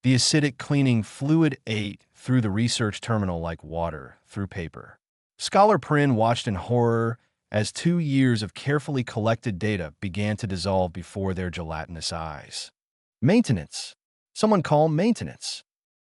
The acidic cleaning fluid ate through the research terminal like water through paper. Scholar Prin watched in horror as 2 years of carefully collected data began to dissolve before their gelatinous eyes. Maintenance. Someone call maintenance.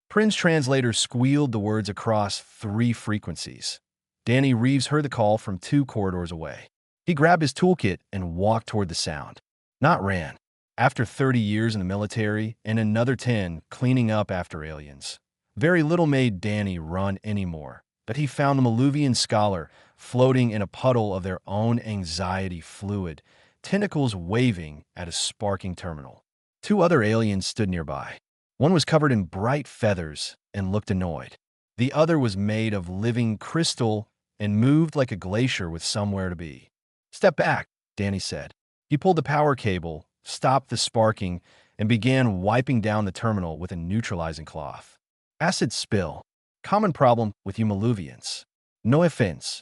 Prin's translator squealed the words across 3 frequencies. Danny Reeves heard the call from 2 corridors away. He grabbed his toolkit and walked toward the sound. Not ran. After 30 years in the military and another 10 cleaning up after aliens, very little made Danny run anymore. But he found the Maluvian scholar floating in a puddle of their own anxiety fluid, tentacles waving at a sparking terminal. 2 other aliens stood nearby. One was covered in bright feathers and looked annoyed. The other was made of living crystal and moved like a glacier with somewhere to be. "Step back," Danny said. He pulled the power cable, stopped the sparking, and began wiping down the terminal with a neutralizing cloth. Acid spill. Common problem with you Maluvians. No offense.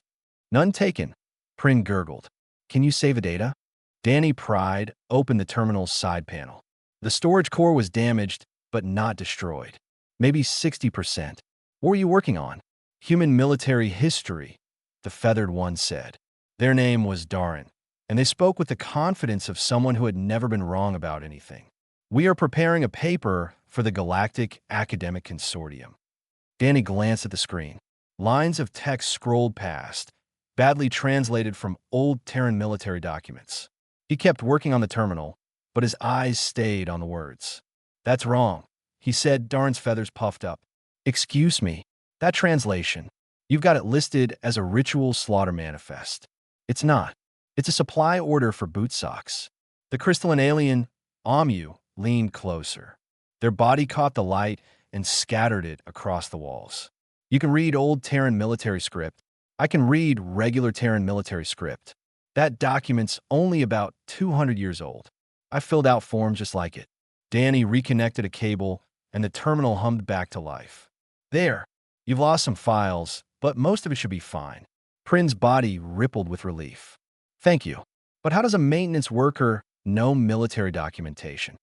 None taken. Prin gurgled. "Can you save the data?" Danny pried open the terminal's side panel. The storage core was damaged, but not destroyed. Maybe 60%. "What were you working on?" "Human military history," the feathered one said. Their name was Darren, and they spoke with the confidence of someone who had never been wrong about anything. "We are preparing a paper for the Galactic Academic Consortium." Danny glanced at the screen. Lines of text scrolled past, badly translated from old Terran military documents. He kept working on the terminal, but his eyes stayed on the words. "That's wrong," he said, Darren's feathers puffed up. "Excuse me, that translation. You've got it listed as a ritual slaughter manifest. It's not. It's a supply order for boot socks." The crystalline alien, Amu, leaned closer. Their body caught the light and scattered it across the walls. "You can read old Terran military script. I can read regular Terran military script. That document's only about 200 years old. I filled out forms just like it." Danny reconnected a cable, and the terminal hummed back to life. "There. You've lost some files, but most of it should be fine." Prin's body rippled with relief. "Thank you. But how does a maintenance worker know military documentation?"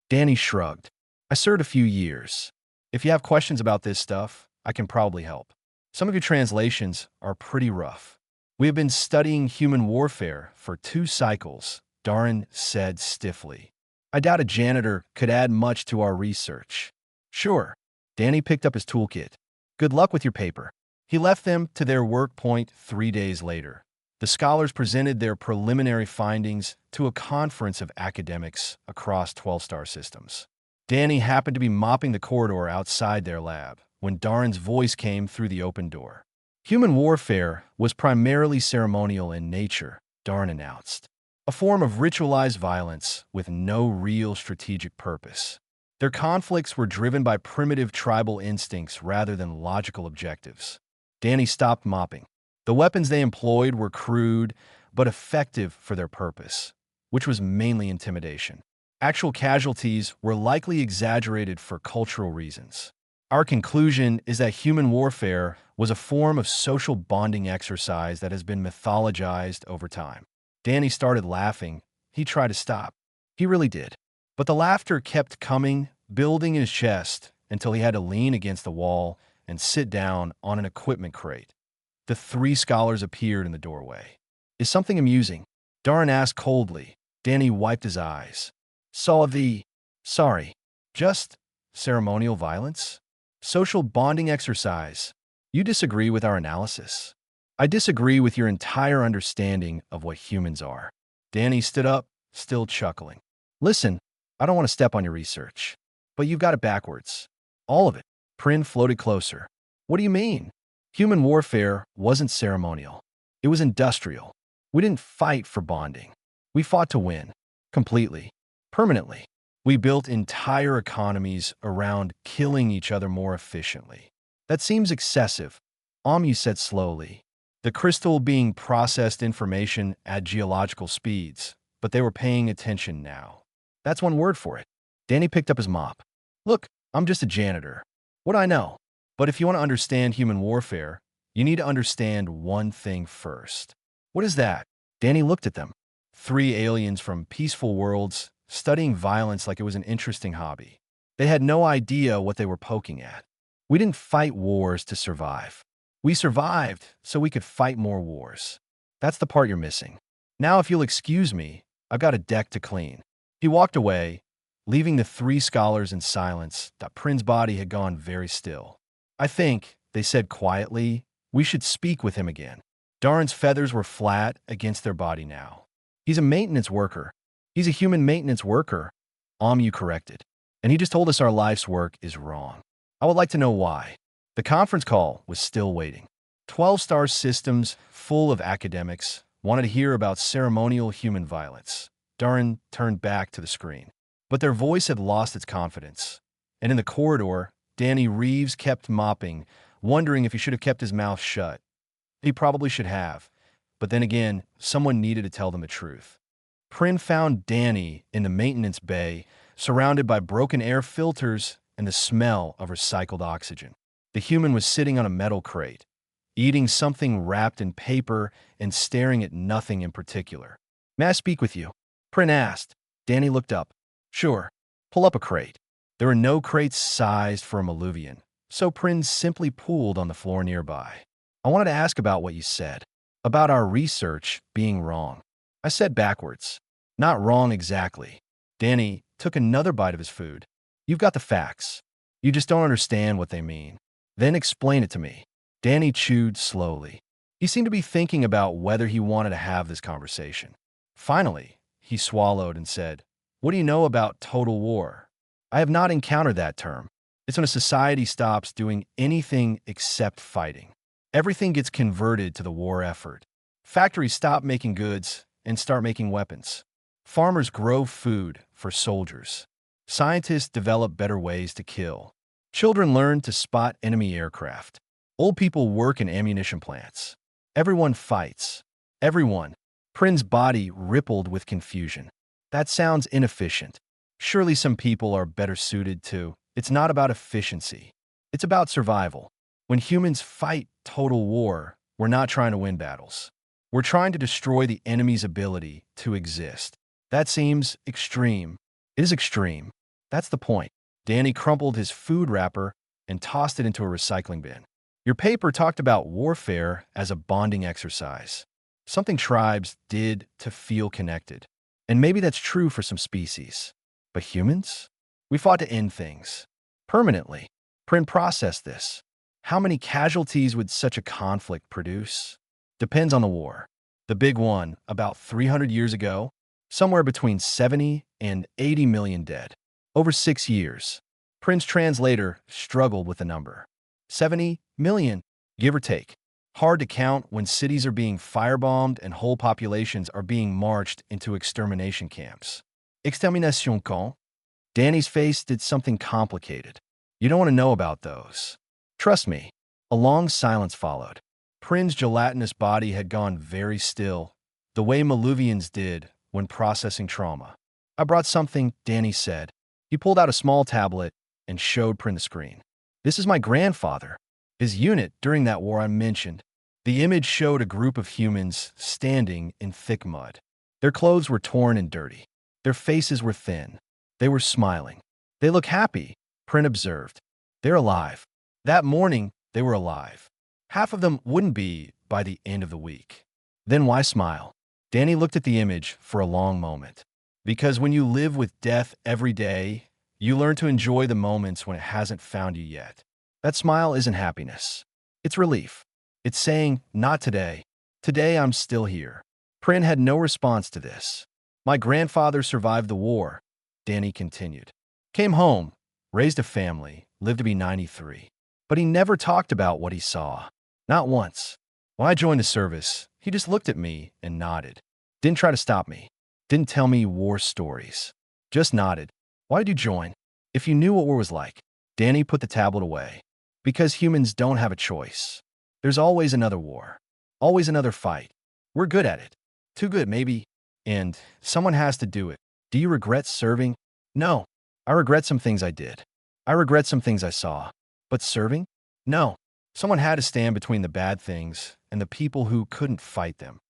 Danny shrugged. "I served a few years. If you have questions about this stuff, I can probably help. Some of your translations are pretty rough." "We have been studying human warfare for 2 cycles," Darren said stiffly. "I doubt a janitor could add much to our research." "Sure." Danny picked up his toolkit. "Good luck with your paper." He left them to their work point 3 days later. The scholars presented their preliminary findings to a conference of academics across 12 star systems. Danny happened to be mopping the corridor outside their lab when Darren's voice came through the open door. "Human warfare was primarily ceremonial in nature," Darren announced. "A form of ritualized violence with no real strategic purpose. Their conflicts were driven by primitive tribal instincts rather than logical objectives." Danny stopped mopping. The weapons they employed were crude, but effective for their purpose, which was mainly intimidation. Actual casualties were likely exaggerated for cultural reasons. "Our conclusion is that human warfare was a form of social bonding exercise that has been mythologized over time." Danny started laughing. He tried to stop. He really did. But the laughter kept coming, building in his chest, until he had to lean against the wall and sit down on an equipment crate. The 3 scholars appeared in the doorway. "Is something amusing?" Darren asked coldly. Danny wiped his eyes. Sorry. Just ceremonial violence? Social bonding exercise. You disagree with our analysis?" "I disagree with your entire understanding of what humans are." Danny stood up, still chuckling. "Listen, I don't want to step on your research, but you've got it backwards. All of it." Prin floated closer. "What do you mean?" "Human warfare wasn't ceremonial. It was industrial. We didn't fight for bonding. We fought to win. Completely. Permanently. We built entire economies around killing each other more efficiently." "That seems excessive," Amu said slowly. "The crystal being processed information at geological speeds, but they were paying attention now. That's one word for it." Danny picked up his mop. "Look, I'm just a janitor. What do I know? But if you want to understand human warfare, you need to understand one thing first." "What is that?" Danny looked at them. 3 aliens from peaceful worlds, studying violence like it was an interesting hobby. They had no idea what they were poking at. We didn't fight wars to survive. We survived so we could fight more wars. That's the part you're missing. Now, if you'll excuse me, I've got a deck to clean. He walked away, leaving the three scholars in silence. Prin's body had gone very still. I think, they said quietly, we should speak with him again. Darren's feathers were flat against their body now. He's a maintenance worker. He's a human maintenance worker. You corrected. And he just told us our life's work is wrong. I would like to know why. The conference call was still waiting. 12-star systems, full of academics, wanted to hear about ceremonial human violence. Darren turned back to the screen. But their voice had lost its confidence. And in the corridor, Danny Reeves kept mopping, wondering if he should have kept his mouth shut. He probably should have. But then again, someone needed to tell them the truth. Prin found Danny in the maintenance bay, surrounded by broken air filters and the smell of recycled oxygen. The human was sitting on a metal crate, eating something wrapped in paper and staring at nothing in particular. May I speak with you? Prin asked. Danny looked up. Sure. Pull up a crate. There were no crates sized for a Maluvian, so Prin simply pulled on the floor nearby. I wanted to ask about what you said, about our research being wrong. I said backwards. Not wrong exactly. Danny took another bite of his food. You've got the facts. You just don't understand what they mean. Then explain it to me. Danny chewed slowly. He seemed to be thinking about whether he wanted to have this conversation. Finally, he swallowed and said, What do you know about total war? I have not encountered that term. It's when a society stops doing anything except fighting. Everything gets converted to the war effort. Factories stop making goods and start making weapons. Farmers grow food for soldiers. Scientists develop better ways to kill. Children learn to spot enemy aircraft. Old people work in ammunition plants. Everyone fights. Everyone. Prin's body rippled with confusion. That sounds inefficient. Surely some people are better suited to. It's not about efficiency. It's about survival. When humans fight total war, we're not trying to win battles. We're trying to destroy the enemy's ability to exist. That seems extreme. It is extreme. That's the point. Danny crumpled his food wrapper and tossed it into a recycling bin. Your paper talked about warfare as a bonding exercise. Something tribes did to feel connected. And maybe that's true for some species. But humans? We fought to end things. Permanently. Prin processed this. How many casualties would such a conflict produce? Depends on the war. The big one, about 300 years ago, somewhere between 70 and 80 million dead. Over 6 years. Prin's translator struggled with the number. 70 million, give or take. Hard to count when cities are being firebombed and whole populations are being marched into extermination camps. Extermination camp? Danny's face did something complicated. You don't want to know about those. Trust me. A long silence followed. Prin's gelatinous body had gone very still, the way Maluvians did when processing trauma. I brought something, Danny said. He pulled out a small tablet and showed Prin the screen. This is my grandfather. His unit during that war I mentioned. The image showed a group of humans standing in thick mud. Their clothes were torn and dirty. Their faces were thin. They were smiling. They look happy, Prin observed. They're alive. That morning, they were alive. Half of them wouldn't be by the end of the week. Then why smile? Danny looked at the image for a long moment. Because when you live with death every day, you learn to enjoy the moments when it hasn't found you yet. That smile isn't happiness. It's relief. It's saying, not today. Today I'm still here. Prin had no response to this. My grandfather survived the war, Danny continued. Came home, raised a family, lived to be 93. But he never talked about what he saw. Not once. When I joined the service, he just looked at me and nodded. Didn't try to stop me. Didn't tell me war stories. Just nodded. Why did you join? If you knew what war was like. Danny put the tablet away. Because humans don't have a choice. There's always another war. Always another fight. We're good at it. Too good, maybe. And someone has to do it. Do you regret serving? No. I regret some things I did. I regret some things I saw. But serving? No. Someone had to stand between the bad things and the people who couldn't fight them.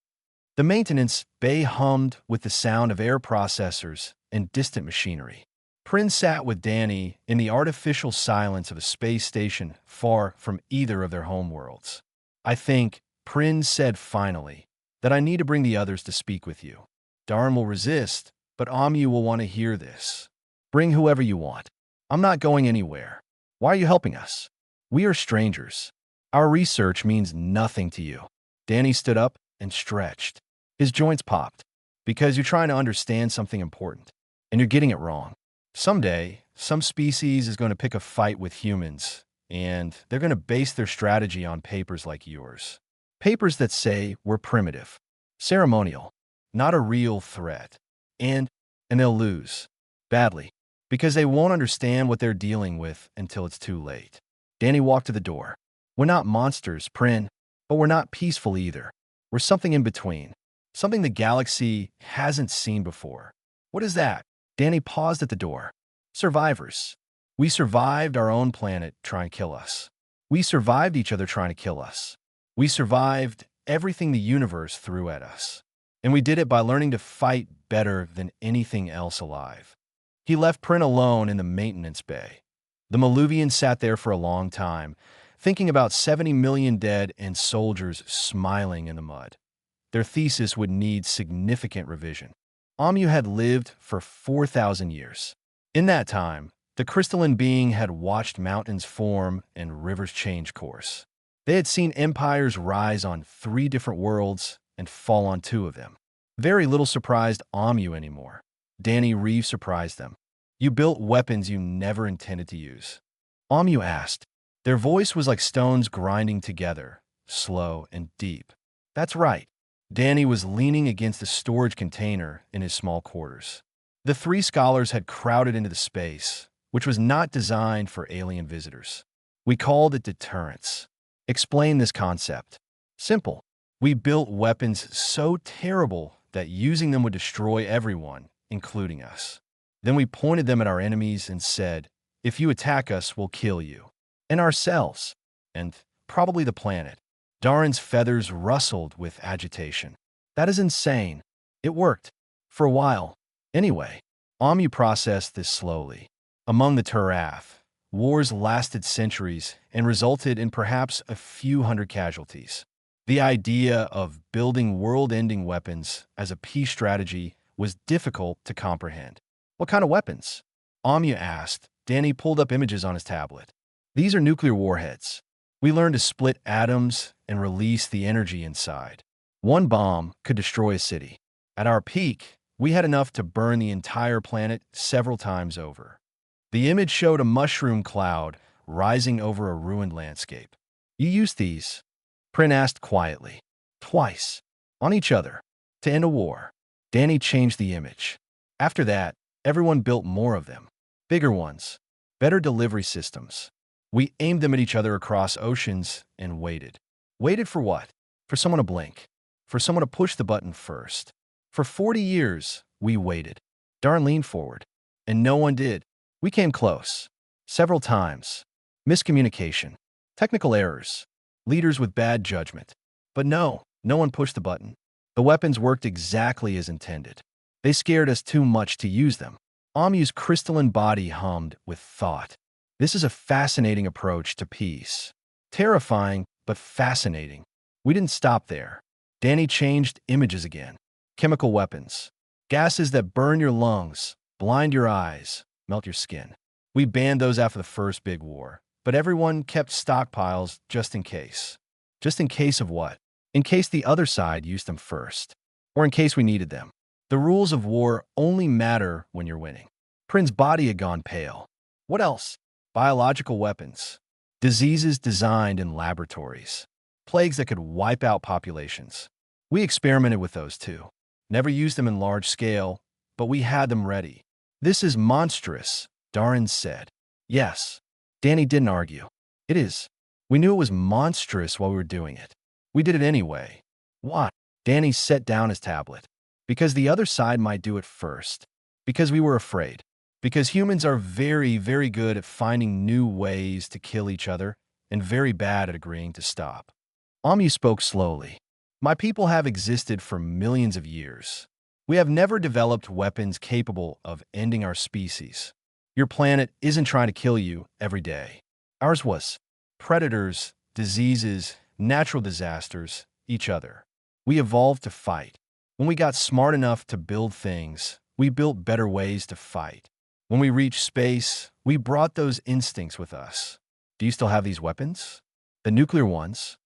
The maintenance bay hummed with the sound of air processors and distant machinery. Prin sat with Danny in the artificial silence of a space station far from either of their homeworlds. I think, Prin said finally, that I need to bring the others to speak with you. Darn will resist, but Amu will want to hear this. Bring whoever you want. I'm not going anywhere. Why are you helping us? We are strangers. Our research means nothing to you. Danny stood up and stretched. His joints popped. Because you're trying to understand something important, and you're getting it wrong. Someday, some species is going to pick a fight with humans, and they're going to base their strategy on papers like yours. Papers that say we're primitive, ceremonial, not a real threat. And they'll lose. Badly. Because they won't understand what they're dealing with until it's too late. Danny walked to the door. We're not monsters, Prin, but we're not peaceful either. We're something in between. Something the galaxy hasn't seen before. What is that? Danny paused at the door. Survivors. We survived our own planet trying to kill us. We survived each other trying to kill us. We survived everything the universe threw at us. And we did it by learning to fight better than anything else alive. He left Prin alone in the maintenance bay. The Maluvian sat there for a long time, thinking about 70 million dead and soldiers smiling in the mud. Their thesis would need significant revision. Amu had lived for 4,000 years. In that time, the crystalline being had watched mountains form and rivers change course. They had seen empires rise on 3 different worlds and fall on 2 of them. Very little surprised Amu anymore. Danny Reeve surprised them. You built weapons you never intended to use. Amu asked. Their voice was like stones grinding together, slow and deep. That's right. Danny was leaning against a storage container in his small quarters. The 3 scholars had crowded into the space, which was not designed for alien visitors. We called it deterrence. Explain this concept. Simple. We built weapons so terrible that using them would destroy everyone, including us. Then we pointed them at our enemies and said, if you attack us, we'll kill you. And ourselves. And probably the planet. Darren's feathers rustled with agitation. That is insane. It worked. For a while. Anyway, Amu processed this slowly. Among the Turath, wars lasted centuries and resulted in perhaps a few hundred casualties. The idea of building world-ending weapons as a peace strategy was difficult to comprehend. What kind of weapons? Amu asked. Danny pulled up images on his tablet. These are nuclear warheads. We learned to split atoms and release the energy inside. One bomb could destroy a city. At our peak, we had enough to burn the entire planet several times over. The image showed a mushroom cloud rising over a ruined landscape. You used these? Prin asked quietly. Twice. On each other. To end a war. Danny changed the image. After that, everyone built more of them. Bigger ones. Better delivery systems. We aimed them at each other across oceans and waited. Waited for what? For someone to blink. For someone to push the button first. For 40 years, we waited. Darn leaned forward. And no one did. We came close. Several times. Miscommunication. Technical errors. Leaders with bad judgment. But no one pushed the button. The weapons worked exactly as intended. They scared us too much to use them. Amu's crystalline body hummed with thought. This is a fascinating approach to peace. Terrifying, but fascinating. We didn't stop there. Danny changed images again. Chemical weapons. Gases that burn your lungs, blind your eyes, melt your skin. We banned those after the first big war, but everyone kept stockpiles just in case. Just in case of what? In case the other side used them first. Or in case we needed them. The rules of war only matter when you're winning. Prin's body had gone pale. What else? Biological weapons. Diseases designed in laboratories. Plagues that could wipe out populations. We experimented with those too. Never used them in large scale, but we had them ready. This is monstrous, Darren said. Yes. Danny didn't argue. It is. We knew it was monstrous while we were doing it. We did it anyway. Why? Danny set down his tablet. Because the other side might do it first. Because we were afraid. Because humans are very, very good at finding new ways to kill each other and very bad at agreeing to stop. Amu spoke slowly. My people have existed for millions of years. We have never developed weapons capable of ending our species. Your planet isn't trying to kill you every day. Ours was. Predators, diseases, natural disasters, each other. We evolved to fight. When we got smart enough to build things, we built better ways to fight. When we reached space, we brought those instincts with us. Do you still have these weapons? The nuclear ones?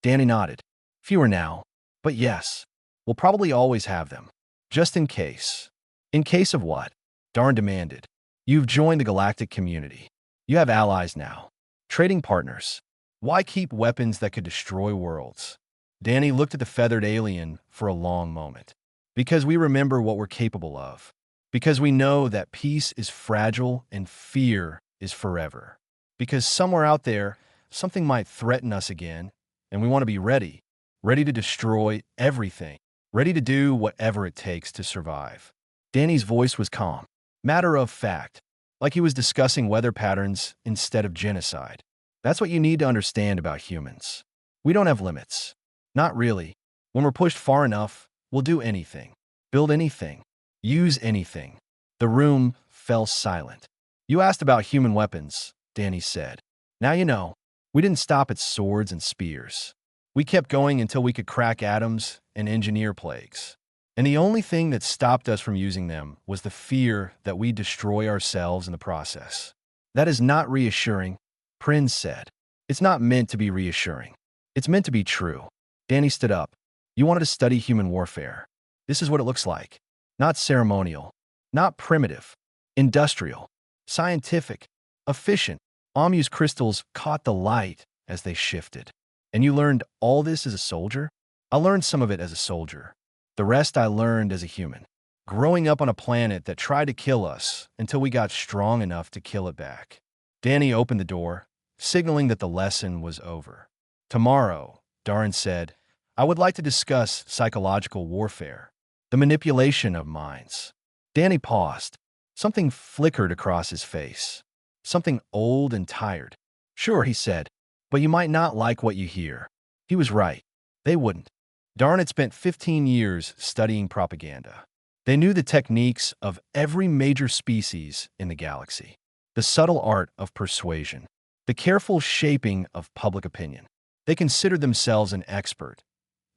Danny nodded. Fewer now, but yes, we'll probably always have them. Just in case. In case of what? Darn demanded. You've joined the galactic community. You have allies now. Trading partners. Why keep weapons that could destroy worlds? Danny looked at the feathered alien for a long moment. Because we remember what we're capable of. Because we know that peace is fragile and fear is forever. Because somewhere out there, something might threaten us again, and we want to be ready. Ready to destroy everything. Ready to do whatever it takes to survive. Danny's voice was calm. Matter of fact. Like he was discussing weather patterns instead of genocide. That's what you need to understand about humans. We don't have limits. Not really. When we're pushed far enough, we'll do anything. Build anything. Use anything. The room fell silent. You asked about human weapons, Danny said. Now you know. We didn't stop at swords and spears. We kept going until we could crack atoms and engineer plagues. And the only thing that stopped us from using them was the fear that we'd destroy ourselves in the process. That is not reassuring, Prince said. It's not meant to be reassuring. It's meant to be true. Danny stood up. You wanted to study human warfare. This is what it looks like. Not ceremonial. Not primitive. Industrial. Scientific. Efficient. Amu's crystals caught the light as they shifted. And you learned all this as a soldier? I learned some of it as a soldier. The rest I learned as a human. Growing up on a planet that tried to kill us until we got strong enough to kill it back. Danny opened the door, signaling that the lesson was over. Tomorrow, Darn said, I would like to discuss psychological warfare, the manipulation of minds. Danny paused. Something flickered across his face. Something old and tired. Sure, he said, but you might not like what you hear. He was right. They wouldn't. Darn had spent 15 years studying propaganda. They knew the techniques of every major species in the galaxy. The subtle art of persuasion. The careful shaping of public opinion. They considered themselves an expert.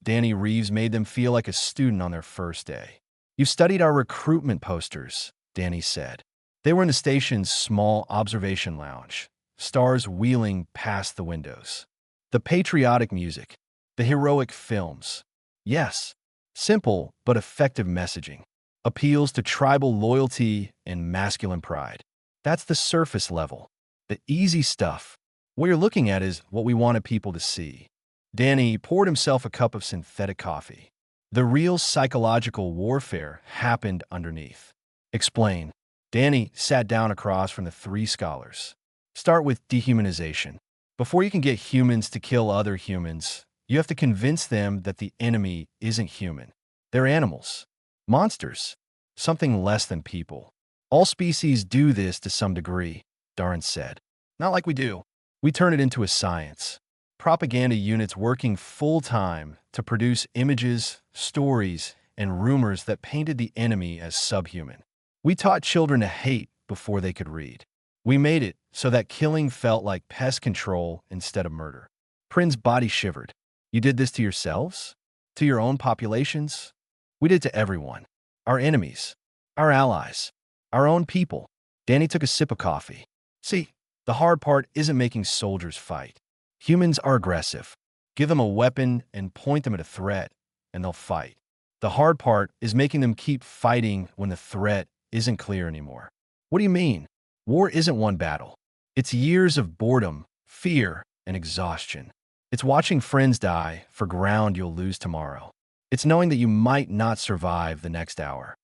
Danny Reeves made them feel like a student on their first day. You studied our recruitment posters, Danny said. They were in the station's small observation lounge, stars wheeling past the windows. The patriotic music, the heroic films. Yes, simple but effective messaging. Appeals to tribal loyalty and masculine pride. That's the surface level. The easy stuff. What you're looking at is what we wanted people to see. Danny poured himself a cup of synthetic coffee. The real psychological warfare happened underneath. Explain. Danny sat down across from the three scholars. Start with dehumanization. Before you can get humans to kill other humans, you have to convince them that the enemy isn't human. They're animals. Monsters. Something less than people. All species do this to some degree, Darn said. Not like we do. We turn it into a science. Propaganda units working full-time to produce images, stories, and rumors that painted the enemy as subhuman. We taught children to hate before they could read. We made it so that killing felt like pest control instead of murder. Prin's body shivered. You did this to yourselves? To your own populations? We did to everyone. Our enemies. Our allies. Our own people. Danny took a sip of coffee. See, the hard part isn't making soldiers fight. Humans are aggressive. Give them a weapon and point them at a threat, and they'll fight. The hard part is making them keep fighting when the threat isn't clear anymore. What do you mean? War isn't one battle. It's years of boredom, fear, and exhaustion. It's watching friends die for ground you'll lose tomorrow. It's knowing that you might not survive the next hour.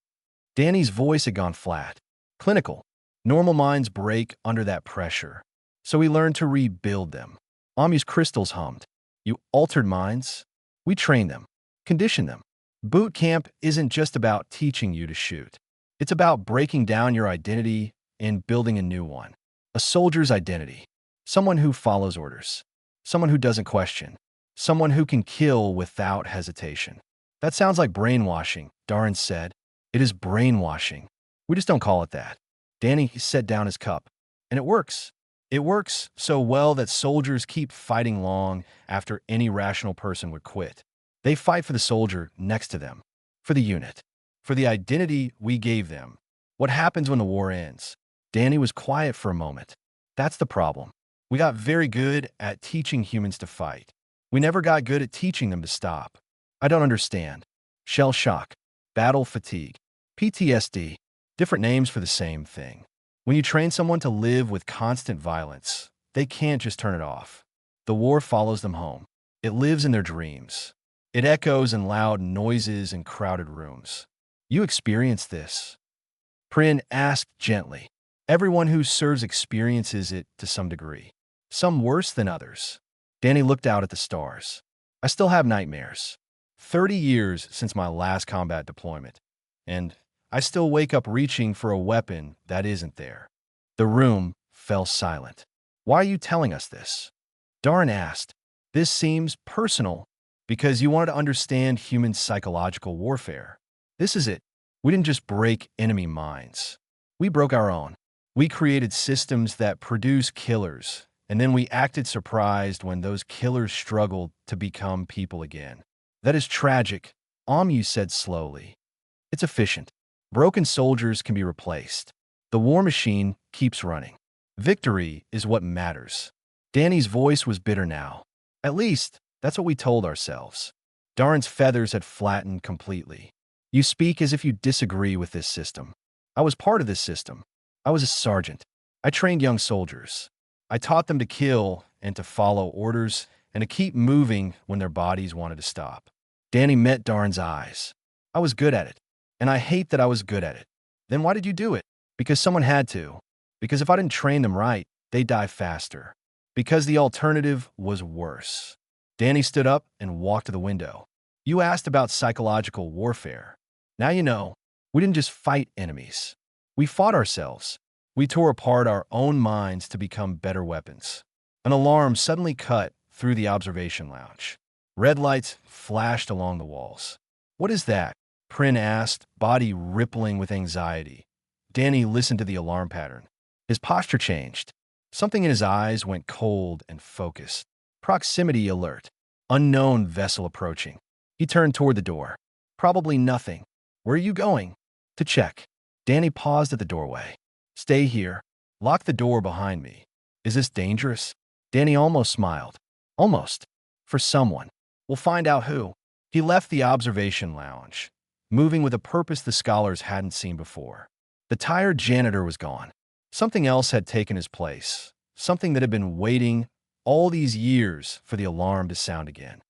Danny's voice had gone flat. Clinical. Normal minds break under that pressure. So we learned to rebuild them. Amu's crystals hummed. You altered minds. We trained them. Conditioned them. Boot camp isn't just about teaching you to shoot. It's about breaking down your identity and building a new one. A soldier's identity. Someone who follows orders. Someone who doesn't question. Someone who can kill without hesitation. That sounds like brainwashing, Darn said. It is brainwashing. We just don't call it that. Danny set down his cup. And it works. It works so well that soldiers keep fighting long after any rational person would quit. They fight for the soldier next to them, for the unit, for the identity we gave them. What happens when the war ends? Danny was quiet for a moment. That's the problem. We got very good at teaching humans to fight. We never got good at teaching them to stop. I don't understand. Shell shock, battle fatigue, PTSD, different names for the same thing. When you train someone to live with constant violence, they can't just turn it off. The war follows them home. It lives in their dreams. It echoes in loud noises and crowded rooms. You experience this? Prin asked gently. Everyone who serves experiences it to some degree. Some worse than others. Danny looked out at the stars. I still have nightmares. 30 years since my last combat deployment. And I still wake up reaching for a weapon that isn't there. The room fell silent. Why are you telling us this? Darn asked. This seems personal because you wanted to understand human psychological warfare. This is it. We didn't just break enemy minds. We broke our own. We created systems that produce killers, and then we acted surprised when those killers struggled to become people again. That is tragic, Amu said slowly. It's efficient. Broken soldiers can be replaced. The war machine keeps running. Victory is what matters. Danny's voice was bitter now. At least, that's what we told ourselves. Darren's feathers had flattened completely. You speak as if you disagree with this system. I was part of this system. I was a sergeant. I trained young soldiers. I taught them to kill and to follow orders and to keep moving when their bodies wanted to stop. Danny met Darren's eyes. I was good at it. And I hate that I was good at it. Then why did you do it? Because someone had to. Because if I didn't train them right, they'd die faster. Because the alternative was worse. Danny stood up and walked to the window. You asked about psychological warfare. Now you know, we didn't just fight enemies. We fought ourselves. We tore apart our own minds to become better weapons. An alarm suddenly cut through the observation lounge. Red lights flashed along the walls. What is that? Prin asked, body rippling with anxiety. Danny listened to the alarm pattern. His posture changed. Something in his eyes went cold and focused. Proximity alert. Unknown vessel approaching. He turned toward the door. Probably nothing. Where are you going? To check. Danny paused at the doorway. Stay here. Lock the door behind me. Is this dangerous? Danny almost smiled. Almost. For someone. We'll find out who. He left the observation lounge, moving with a purpose the scholars hadn't seen before. The tired janitor was gone. Something else had taken his place. Something that had been waiting all these years for the alarm to sound again.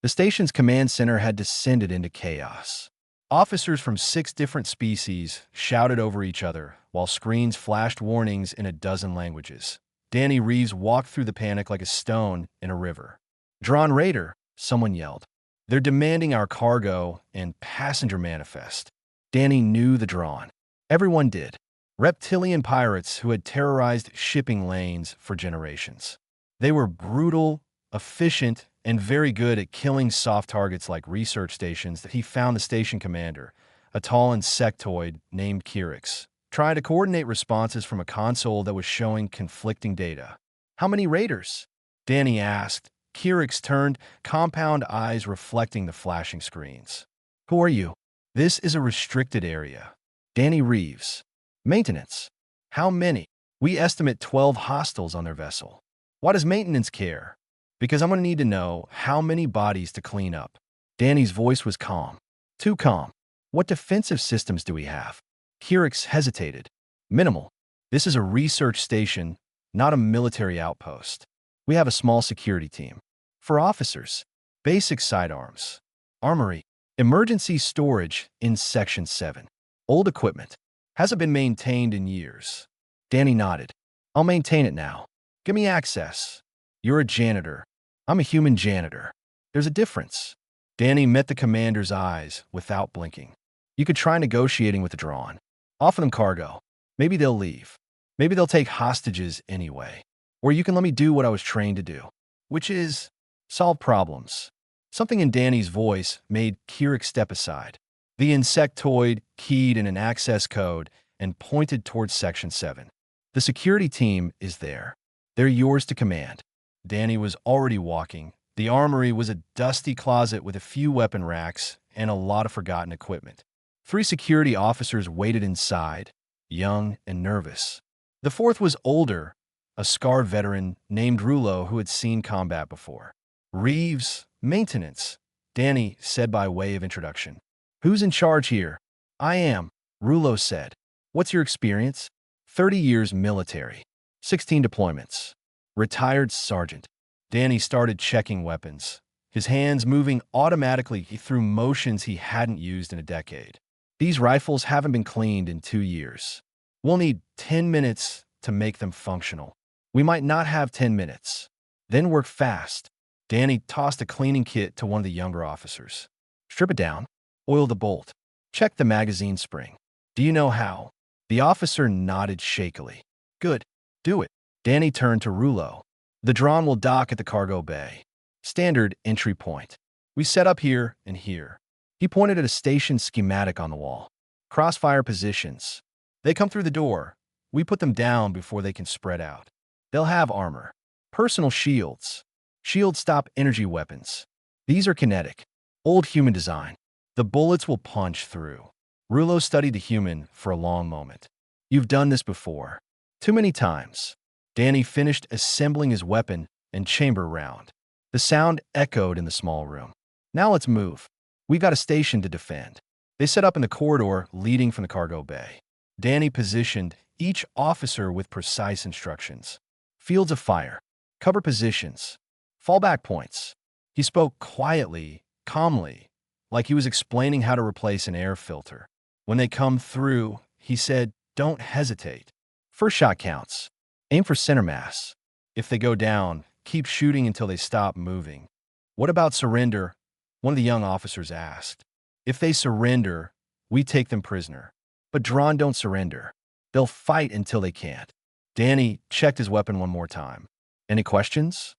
The station's command center had descended into chaos. Officers from 6 different species shouted over each other, while screens flashed warnings in a dozen languages. Danny Reeves walked through the panic like a stone in a river. Drawn Raider, someone yelled. They're demanding our cargo and passenger manifest. Danny knew the Drawn. Everyone did. Reptilian pirates who had terrorized shipping lanes for generations. They were brutal, efficient, and very good at killing soft targets like research stations that he found the station commander, a tall insectoid named Kyrix, trying to coordinate responses from a console that was showing conflicting data. How many raiders? Danny asked. Kyrix turned, compound eyes reflecting the flashing screens. Who are you? This is a restricted area. Danny Reeves. Maintenance. How many? We estimate 12 hostiles on their vessel. Why does maintenance care? Because I'm going to need to know how many bodies to clean up. Danny's voice was calm. Too calm. What defensive systems do we have? Kyrix hesitated. Minimal. This is a research station, not a military outpost. We have a small security team. For officers, basic sidearms, armory, emergency storage in Section 7. Old equipment. Hasn't been maintained in years. Danny nodded. I'll maintain it now. Give me access. You're a janitor. I'm a human janitor. There's a difference. Danny met the commander's eyes without blinking. You could try negotiating with the Drawn. Offer them cargo. Maybe they'll leave. Maybe they'll take hostages anyway. Or you can let me do what I was trained to do, which is solve problems. Something in Danny's voice made Kyrix step aside. The insectoid keyed in an access code, and pointed towards Section 7. The security team is there. They're yours to command. Danny was already walking. The armory was a dusty closet with a few weapon racks and a lot of forgotten equipment. 3 security officers waited inside, young and nervous. The fourth was older, a scarred veteran named Rouleau who had seen combat before. Reeves, maintenance, Danny said by way of introduction. Who's in charge here? I am, Rouleau said. What's your experience? 30 years military. 16 deployments. Retired sergeant. Danny started checking weapons, his hands moving automatically through motions he hadn't used in a decade. These rifles haven't been cleaned in 2 years. We'll need 10 minutes to make them functional. We might not have 10 minutes. Then work fast. Danny tossed a cleaning kit to one of the younger officers. Strip it down. Oil the bolt. Check the magazine spring. Do you know how? The officer nodded shakily. Good. Do it. Danny turned to Rouleau. The drone will dock at the cargo bay. Standard entry point. We set up here and here. He pointed at a station schematic on the wall. Crossfire positions. They come through the door. We put them down before they can spread out. They'll have armor. Personal shields. Shields stop energy weapons. These are kinetic. Old human design. The bullets will punch through. Rouleau studied the human for a long moment. You've done this before. Too many times. Danny finished assembling his weapon and chamber round. The sound echoed in the small room. Now let's move. We've got a station to defend. They set up in the corridor leading from the cargo bay. Danny positioned each officer with precise instructions. Fields of fire. Cover positions. Fallback points. He spoke quietly, calmly, like he was explaining how to replace an air filter. When they come through, he said, don't hesitate. First shot counts. Aim for center mass. If they go down, keep shooting until they stop moving. What about surrender? One of the young officers asked. If they surrender, we take them prisoner. But Drawn don't surrender. They'll fight until they can't. Danny checked his weapon one more time. Any questions?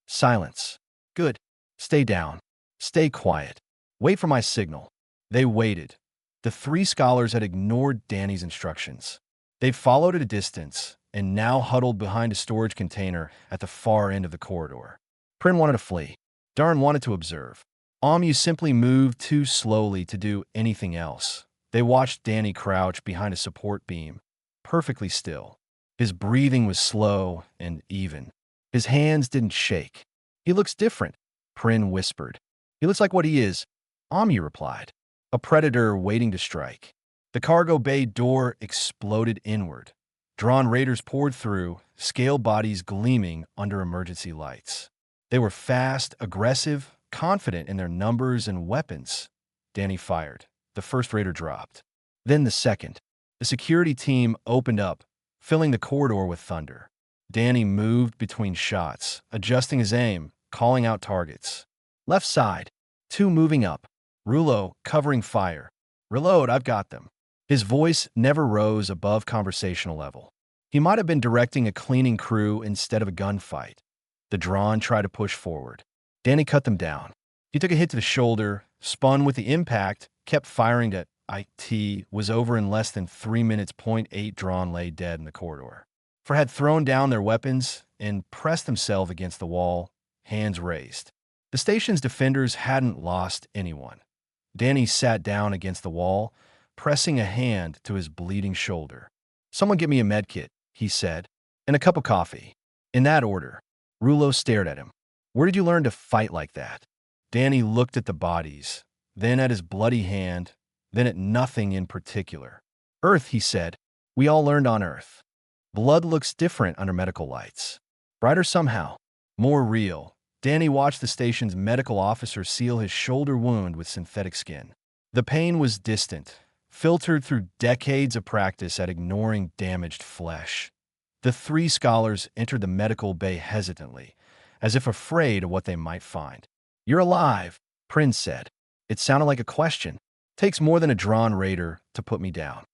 Silence. Good. Stay down. Stay quiet. Wait for my signal. They waited. The 3 scholars had ignored Danny's instructions. They followed at a distance and now huddled behind a storage container at the far end of the corridor. Prin wanted to flee. Darn wanted to observe. You simply moved too slowly to do anything else. They watched Danny crouch behind a support beam, perfectly still. His breathing was slow and even. His hands didn't shake. He looks different, Prin whispered. He looks like what he is, Amu replied. A predator waiting to strike. The cargo bay door exploded inward. Drawn raiders poured through, scale bodies gleaming under emergency lights. They were fast, aggressive, confident in their numbers and weapons. Danny fired. The first raider dropped. Then the second. The security team opened up, filling the corridor with thunder. Danny moved between shots, adjusting his aim, calling out targets. Left side. 2 moving up. Rouleau covering fire. Reload, I've got them. His voice never rose above conversational level. He might have been directing a cleaning crew instead of a gunfight. The Drawn tried to push forward. Danny cut them down. He took a hit to the shoulder, spun with the impact, kept firing at IT, was over in less than 3 minutes. 8 Drawn lay dead in the corridor. For had thrown down their weapons and pressed themselves against the wall, hands raised. The station's defenders hadn't lost anyone. Danny sat down against the wall, pressing a hand to his bleeding shoulder. Someone get me a medkit, he said, and a cup of coffee. In that order. Rouleau stared at him. Where did you learn to fight like that? Danny looked at the bodies, then at his bloody hand, then at nothing in particular. Earth, he said. We all learned on Earth. Blood looks different under medical lights. Brighter somehow. More real. Danny watched the station's medical officer seal his shoulder wound with synthetic skin. The pain was distant, filtered through decades of practice at ignoring damaged flesh. The 3 scholars entered the medical bay hesitantly, as if afraid of what they might find. You're alive, Prince said. It sounded like a question. Takes more than a Drawn raider to put me down.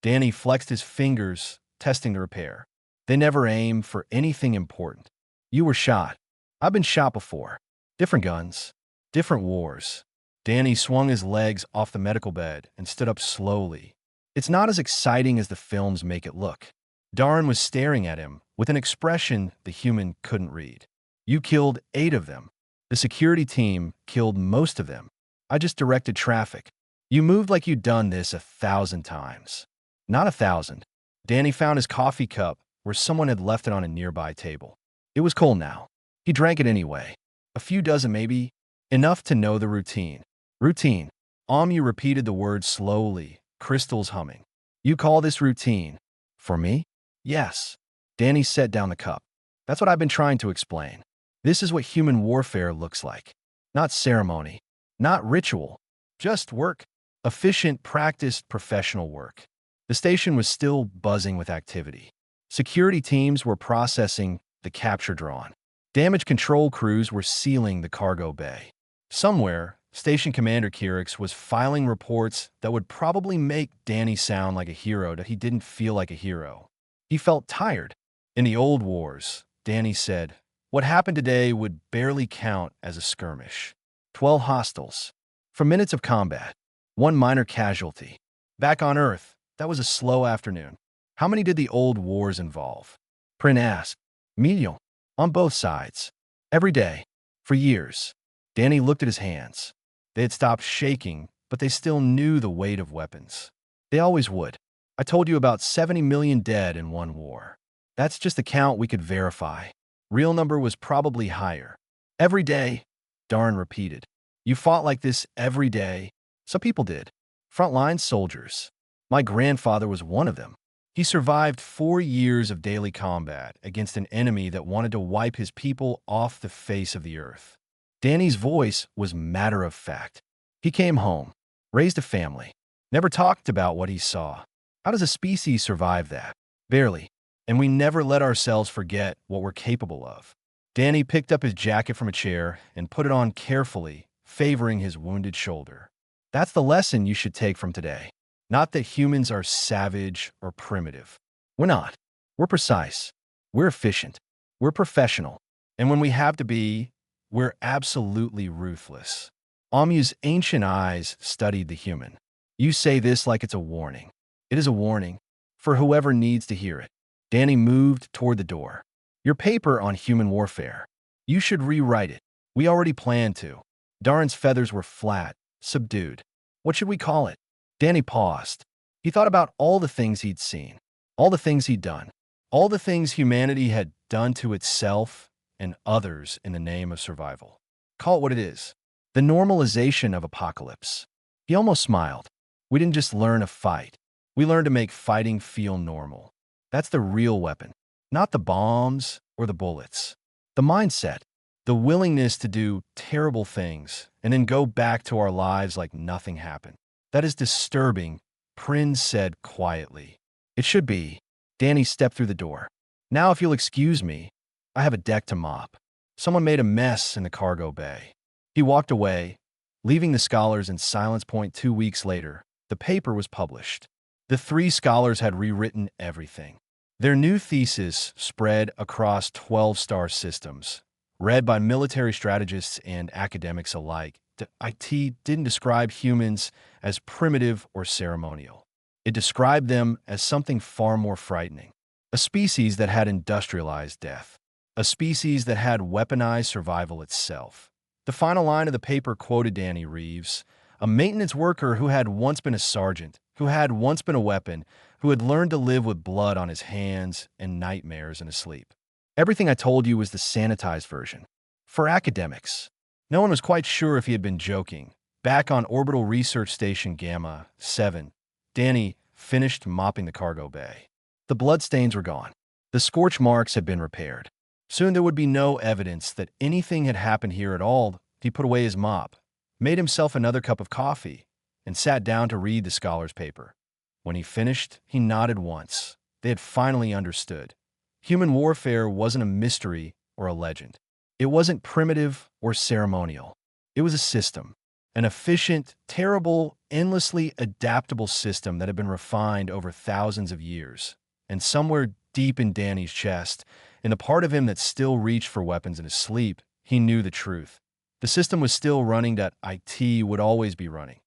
Danny flexed his fingers, testing the repair. They never aim for anything important. You were shot. I've been shot before. Different guns. Different wars. Danny swung his legs off the medical bed and stood up slowly, It's not as exciting as the films make it look. Darren was staring at him with an expression the human couldn't read. You killed 8 of them. The security team killed most of them. I just directed traffic. You moved like you'd done this 1,000 times. Not 1,000. Danny found his coffee cup where someone had left it on a nearby table. It was cold now. He drank it anyway. A few dozen maybe. Enough to know the routine. Routine. You repeated the word slowly, crystals humming. You call this routine? For me? Yes. Danny set down the cup. That's what I've been trying to explain. This is what human warfare looks like. Not ceremony. Not ritual. Just work. Efficient, practiced, professional work. The station was still buzzing with activity. Security teams were processing the capture drawn. Damage control crews were sealing the cargo bay. Somewhere, Station Commander Kirix was filing reports that would probably make Danny sound like a hero that he didn't feel like a hero. He felt tired. In the old wars, Danny said, what happened today would barely count as a skirmish. 12 hostiles. For minutes of combat. 1 minor casualty. Back on Earth, that was a slow afternoon. How many did the old wars involve? Prin asked. Medial. On both sides. Every day. For years. Danny looked at his hands. They had stopped shaking, but they still knew the weight of weapons. They always would. I told you about 70 million dead in one war. That's just the count we could verify. Real number was probably higher. Every day, Darren repeated. You fought like this every day. Some people did. Frontline soldiers. My grandfather was one of them. He survived 4 years of daily combat against an enemy that wanted to wipe his people off the face of the earth. Danny's voice was matter of fact. He came home, raised a family, never talked about what he saw. How does a species survive that? Barely. And we never let ourselves forget what we're capable of. Danny picked up his jacket from a chair and put it on carefully, favoring his wounded shoulder. That's the lesson you should take from today. Not that humans are savage or primitive. We're not. We're precise. We're efficient. We're professional. And when we have to be, we're absolutely ruthless. Amu's ancient eyes studied the human. You say this like it's a warning. It is a warning for whoever needs to hear it. Danny moved toward the door. Your paper on human warfare. You should rewrite it. We already planned to. Darren's feathers were flat, subdued. What should we call it? Danny paused. He thought about all the things he'd seen, all the things he'd done, all the things humanity had done to itself and others in the name of survival. Call it what it is. The normalization of apocalypse. He almost smiled. We didn't just learn to fight. We learned to make fighting feel normal. That's the real weapon. Not the bombs or the bullets. The mindset. The willingness to do terrible things and then go back to our lives like nothing happened. That is disturbing, Prin said quietly. It should be. Danny stepped through the door. Now if you'll excuse me, I have a deck to mop. Someone made a mess in the cargo bay. He walked away, leaving the scholars in silence. 2 weeks later, the paper was published. The 3 scholars had rewritten everything. Their new thesis spread across 12 star systems, read by military strategists and academics alike. IT didn't describe humans as primitive or ceremonial. It described them as something far more frightening. A species that had industrialized death. A species that had weaponized survival itself. The final line of the paper quoted Danny Reeves, a maintenance worker who had once been a sergeant, who had once been a weapon, who had learned to live with blood on his hands and nightmares in his sleep. Everything I told you was the sanitized version. For academics. No one was quite sure if he had been joking. Back on Orbital Research Station Gamma 7, Danny finished mopping the cargo bay. The bloodstains were gone. The scorch marks had been repaired. Soon there would be no evidence that anything had happened here at all. He put away his mop, made himself another cup of coffee, and sat down to read the scholar's paper. When he finished, he nodded once. They had finally understood. Human warfare wasn't a mystery or a legend. It wasn't primitive or ceremonial. It was a system, an efficient, terrible, endlessly adaptable system that had been refined over thousands of years. And somewhere deep in Danny's chest, in the part of him that still reached for weapons in his sleep, he knew the truth. The system was still running that IT would always be running.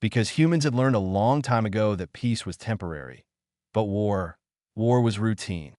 because humans had learned a long time ago that peace was temporary. But war was routine.